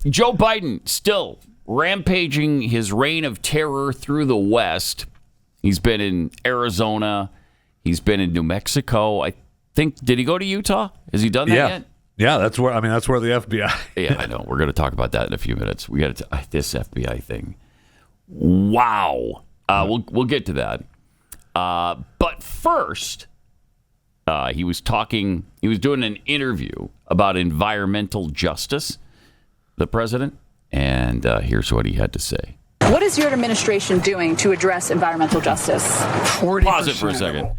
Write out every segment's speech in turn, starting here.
Joe Biden still rampaging his reign of terror through the West. He's been in Arizona. He's been in New Mexico. I think, did he go to Utah? Has he done that yet? Yeah, that's where the FBI. Yeah, I know. We're going to talk about that in a few minutes. We got this FBI thing. Wow. We'll get to that. But first, he was doing an interview about environmental justice, the president, and here's what he had to say. What is your administration doing to address environmental justice? 40%. Pause it for a second.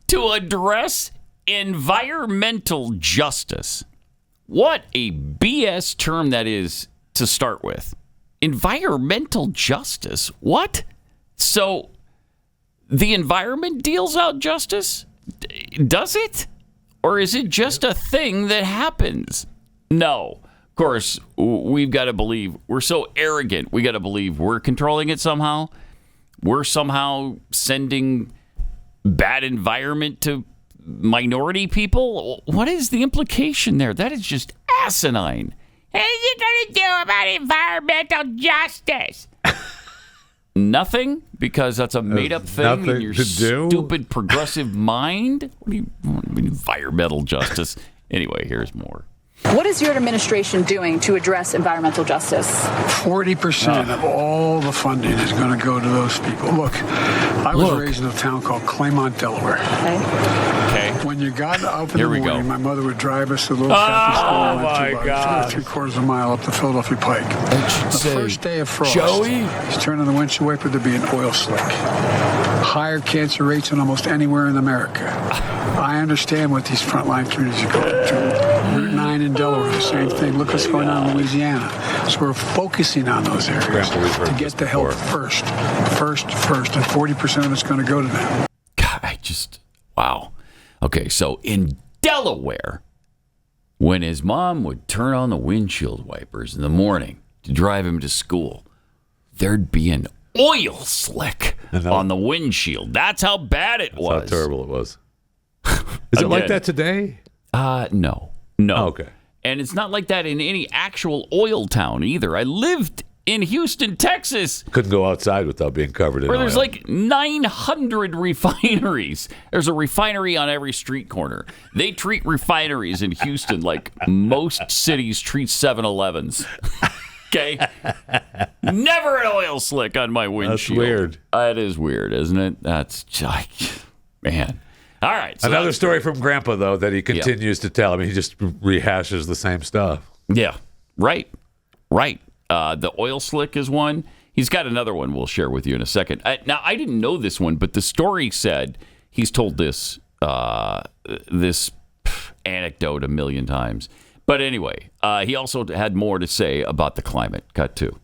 To address environmental justice. What a BS term that is to start with. Environmental justice? What? So the environment deals out justice? Does it? Or is it just a thing that happens? No. Of course, we've got to believe, we're so arrogant, we got to believe we're controlling it somehow. We're somehow sending bad environment to minority people. What is the implication there? That is just asinine. What are you going to do about environmental justice? Nothing, because that's a made-up thing in your stupid progressive mind. What do you environmental justice? Anyway, here's more. What is your administration doing to address environmental justice? 40% of all the funding is going to go to those people. Look, I was raised in a town called Claymont, Delaware. Okay. When you got up in the morning, my mother would drive us to the little Catholic school. Oh, my God. 3/4 of a mile up the Philadelphia Pike. The first day of frost, he's turning the windshield wiper to be an oil slick. Higher cancer rates than almost anywhere in America. I understand what these frontline communities are going through. Route 9 in Delaware, the same thing. Look what's going on in Louisiana. So we're focusing on those areas to get the help first, and 40% of it's going to go to them. God, wow. Okay, so in Delaware, when his mom would turn on the windshield wipers in the morning to drive him to school, there'd be an oil slick on the windshield. That's how bad it was. That's how terrible it was. Is it like that today? No. Oh, okay. And it's not like that in any actual oil town either. I lived in Houston, Texas. Couldn't go outside without being covered in oil. Where there's like 900 refineries. There's a refinery on every street corner. They treat refineries in Houston like most cities treat 7-Elevens. Okay? Never an oil slick on my windshield. That's weird. That is weird, isn't it? That's just, man. All right. So another story from Grandpa, though, that he continues to tell. I mean, he just rehashes the same stuff. Yeah. Right. The oil slick is one. He's got another one we'll share with you in a second. Now, I didn't know this one, but the story said he's told this anecdote a million times. But anyway, he also had more to say about the climate. Cut two.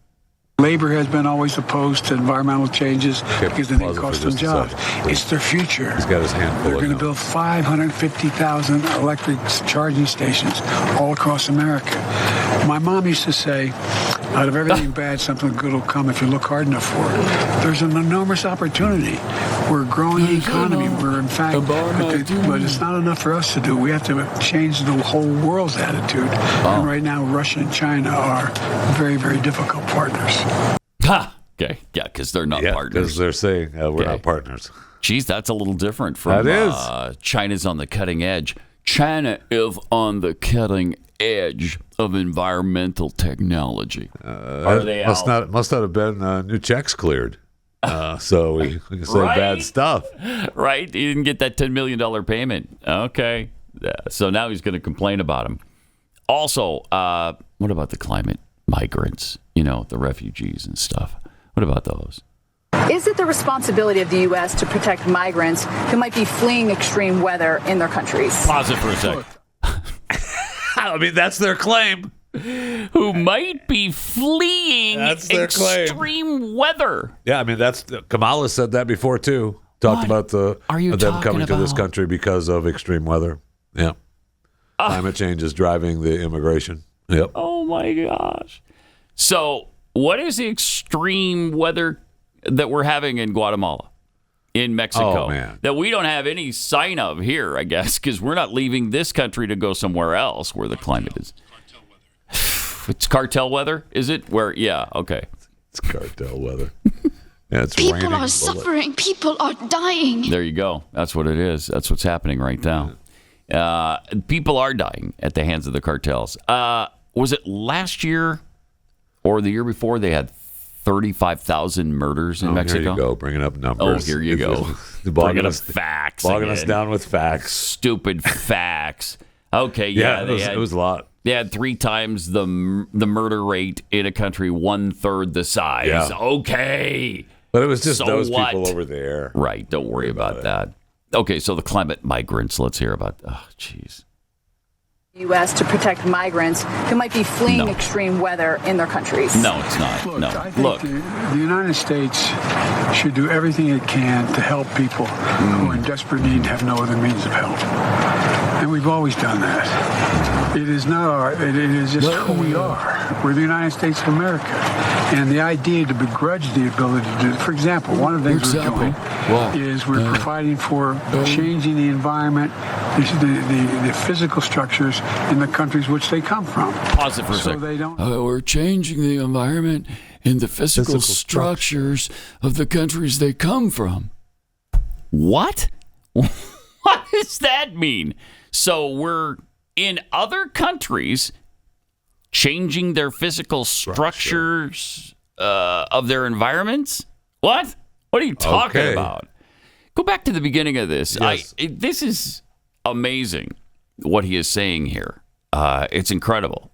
Labor has been always opposed to environmental changes because they cost them jobs. It's their future. He's got his hand full. They're going to build 550,000 electric charging stations all across America. My mom used to say, out of everything bad, something good will come if you look hard enough for it. There's an enormous opportunity. We're a growing economy. We're, in fact, but it's not enough for us to do. We have to change the whole world's attitude. And right now, Russia and China are very, very difficult partners. Okay. Yeah, because they're not partners. Because they're saying we're not partners. Geez, that's a little different from China's on the cutting edge. China is on the cutting edge of environmental technology. Are they must not have been new checks cleared. So we can say bad stuff. Right? He didn't get that $10 million payment. Okay. So now he's going to complain about him. Also, what about the climate? Migrants, the refugees and stuff. What about those? Is it the responsibility of the U.S. to protect migrants who might be fleeing extreme weather in their countries? Pause it for a second. I mean, that's their claim. Who might be fleeing extreme weather. Yeah, I mean, Kamala said that before, too. Talked about them coming to this country because of extreme weather. Yeah. Climate change is driving the immigration. Yep. Oh, my gosh. So what is the extreme weather that we're having in Guatemala? in Mexico man. that we don't have any sign of here, I guess, because we're not leaving this country to go somewhere else where the climate is. It's cartel weather, is it? Where? Yeah, okay. It's cartel weather. Yeah, it's People raining are bullets. suffering. People are dying. There you go. That's what it is. That's what's happening right now. People are dying at the hands of the cartels. Was it last year or the year before they had 35,000 murders in Mexico? Here you go, bringing up numbers. Oh, here you go. Bogging us facts. Bogging us again. down with facts. Stupid facts. Okay, yeah. It was a lot. They had 3 times the murder rate in a country 1/3 the size. Yeah. Okay. But it was just So those what? people over there. Right. Don't worry about that. Okay, so the climate migrants. Let's hear about. Oh, jeez. U.S. to protect migrants who might be fleeing extreme weather in their countries. No, it's not. Look, No. I think Look. the United States should do everything it can to help people who are in desperate need and have no other means of help. And we've always done that. It is not it is just who we are. We're the United States of America. And the idea to begrudge the ability to do, for example, one of the things we're doing is we're providing for changing the environment, the physical structures in the countries which they come from. Pause it for a So second. they don't. We're changing the environment and the physical structures of the countries they come from. What? What does that mean? So we're in other countries changing their physical structures of their environments? What? What are you talking Okay. about? Go back to the beginning of this. Yes. This is amazing what he is saying here. It's incredible.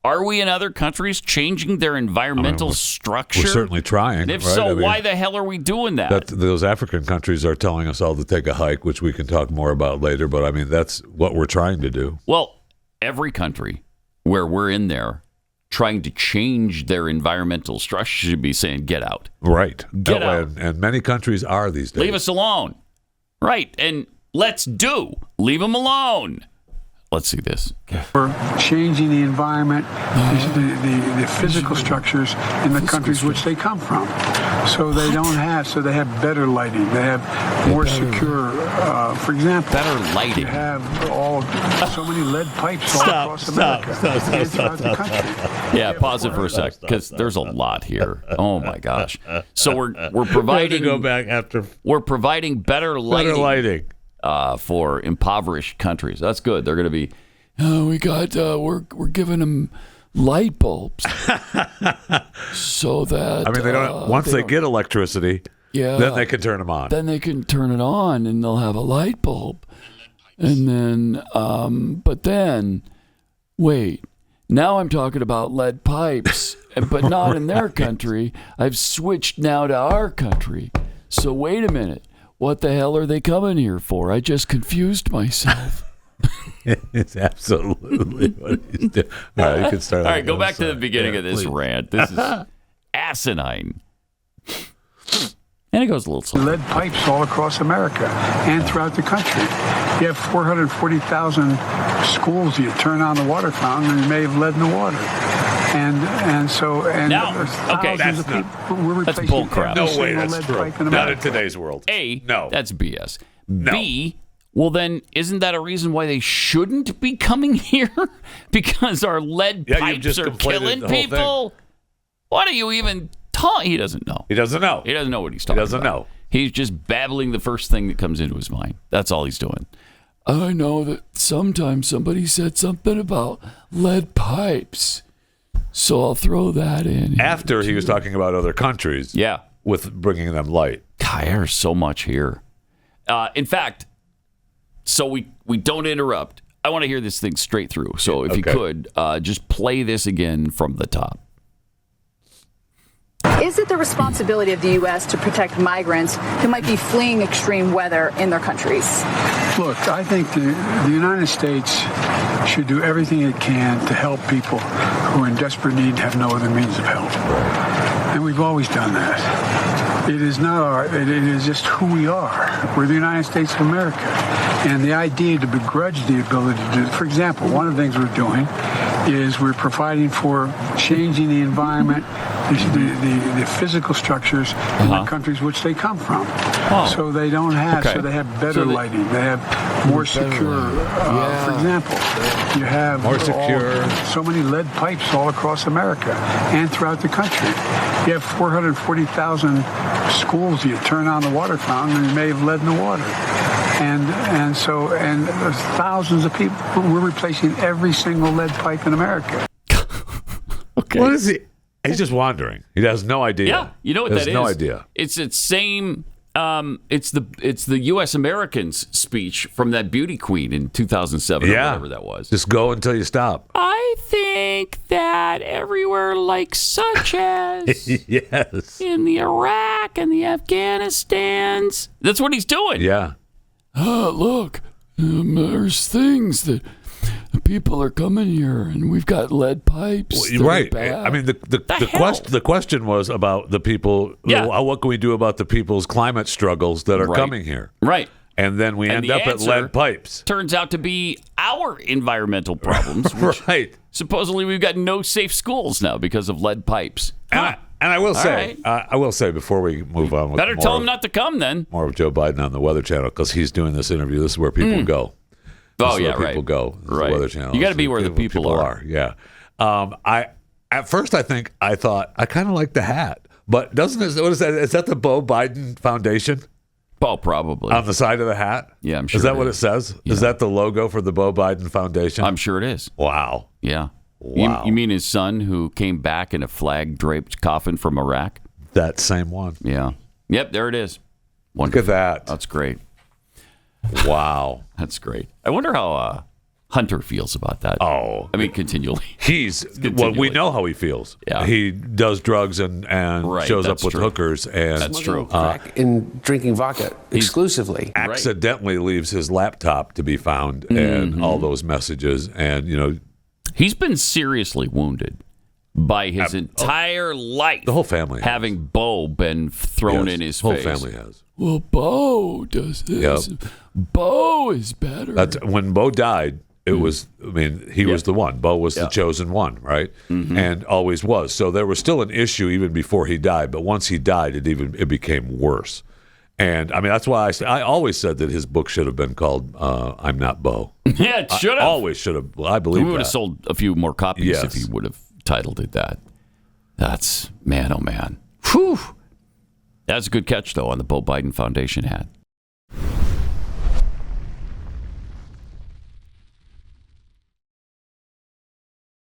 Are we in other countries changing their environmental structure? We're certainly trying. And if right? so, I mean, why the hell are we doing that? those African countries are telling us all to take a hike, which we can talk more about later. But I mean, that's what we're trying to do. Well, every country where we're in there trying to change their environmental structure should be saying, get out. Right. Get out. And many countries are these days. Leave us alone. Right. And let's leave them alone. Let's see this. We're changing the environment, the physical structures in the countries which they come from. So they they have better lighting. They have more secure, for example. Better lighting. You have so many lead pipes all across America and throughout the country. Yeah, pause it for a sec, because there's a lot here. Oh my gosh! So we're providing go back after we're providing better lighting. lighting. For impoverished countries. That's good. They're going to be. We're giving them light bulbs so that I mean, they don't. Once they get electricity, then they can turn them on. Then they can turn it on, and they'll have a light bulb. And then, but then, wait. Now I'm talking about lead pipes, but not in their country. I've switched now to our country. So wait a minute. What the hell are they coming here for? I just confused myself. It's absolutely what he's doing. All right, you can start. All right, go back to the beginning of this rant. This is asinine. And it goes a little slow. Lead pipes all across America and throughout the country. You have 440,000 schools. You turn on the water fountain and you may have lead in the water. And so Now, okay, thousands of that's people. We're that's replacing bullcrap. every No way, single that's lead true. pipe in Not in America. today's world. No, that's BS. B, well then, isn't that a reason why they shouldn't be coming here? Because our lead Yeah, you've pipes just are conflated killing the whole people? What are you even talking? He doesn't know. He doesn't know. He doesn't know what he's talking about. doesn't know. He's just babbling the first thing that comes into his mind. That's all he's doing. I know that sometimes somebody said something about lead pipes. So I'll throw that in. After he was talking about other countries. Yeah. With bringing them light. God, there's so much here. In fact, so we don't interrupt. I want to hear this thing straight through. So if you could, just play this again from the top. Is it the responsibility of the U.S. to protect migrants who might be fleeing extreme weather in their countries? Look, I think the United States should do everything it can to help people who are in desperate need and have no other means of help. And we've always done that. It is not it is just who we are. We're the United States of America. And the idea to begrudge the ability to do, for example, one of the things we're doing is we're providing for changing the environment, the physical structures in the countries which they come from. So they don't have. So they have better lighting. They have more secure. For example, you have more secure. So many lead pipes all across America and throughout the country. You have 440,000 schools. You turn on the water fountain and you may have lead in the water. And there's thousands of people. We're replacing every single lead pipe in America. Okay. What is he? He's just wandering. He has no idea. Yeah, you know what that is? He has no idea. It's the same. It's the U.S. Americans speech from that beauty queen in 2007 or whatever that was. Just go until you stop. I think that everywhere, like such as yes, in the Iraq and the Afghanistans, that's what he's doing. Yeah. Look, there's things that people are coming here, and we've got lead pipes. Right. I mean, the question was about the people. Yeah. What can we do about the people's climate struggles that are coming here? Right. And then we end up at lead pipes. Turns out to be our environmental problems. Right. Supposedly, we've got no safe schools now because of lead pipes. And I will say, before we move on, better tell him not to come then. More of Joe Biden on the Weather Channel because he's doing this interview. This is where people go. Oh yeah, right. People go. Right. The Weather Channel. You got to be where the people are. Yeah. At first I thought I kind of like the hat, but doesn't it? What is that? Is that the Beau Biden Foundation? Oh, probably on the side of the hat. Yeah, I'm sure. Is that what it says? Yeah. Is that the logo for the Beau Biden Foundation? I'm sure it is. Wow. Yeah. Wow. You mean his son who came back in a flag-draped coffin from Iraq? That same one. Yeah. Yep, there it is. Wonderful. Look at that. That's great. Wow. That's great. I wonder how Hunter feels about that. Oh. I mean, continually. Well, we know how he feels. Yeah. He does drugs and shows up with hookers. And that's true. Crack and drinking vodka exclusively. Accidentally leaves his laptop to be found and all those messages. And, he's been seriously wounded by his entire life. The whole family has. Having Beau been thrown in his face. The whole family has. Well, Beau does this. Yep. Beau is better. When Beau died, it was, he was the one. Beau was the chosen one, right? Mm-hmm. And always was. So there was still an issue even before he died. But once he died, it became worse. And, that's why I always said that his book should have been called I'm Not Beau. Yeah, it should have. Always should have. I believe we would have sold a few more copies if he would have titled it that. That's, man, oh, man. Whew. That's a good catch, though, on the Beau Biden Foundation hat.